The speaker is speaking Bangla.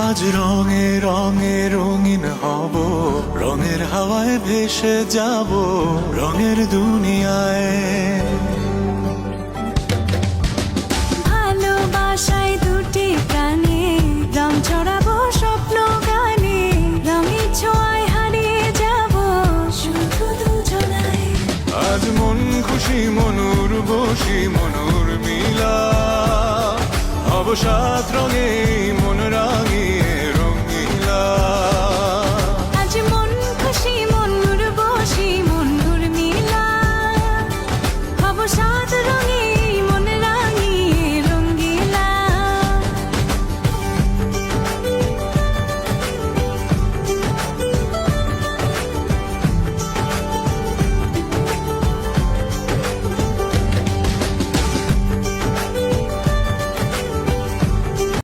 আজ রঙে রঙে রঙিন হব, রঙের হাওয়ায় ভেসে যাব রঙের দুনিয়ায়। ভালোবাসায় দুটি প্রাণে রং ছড়াবো স্বপ্ন গানে, রঙের ছোঁয়ায় হারিয়ে যাব শুধু দুজনায়। আজ মন খুশি মনুর বসি মনুর মিলা, হব সাত রঙে মন রাঙিয়ে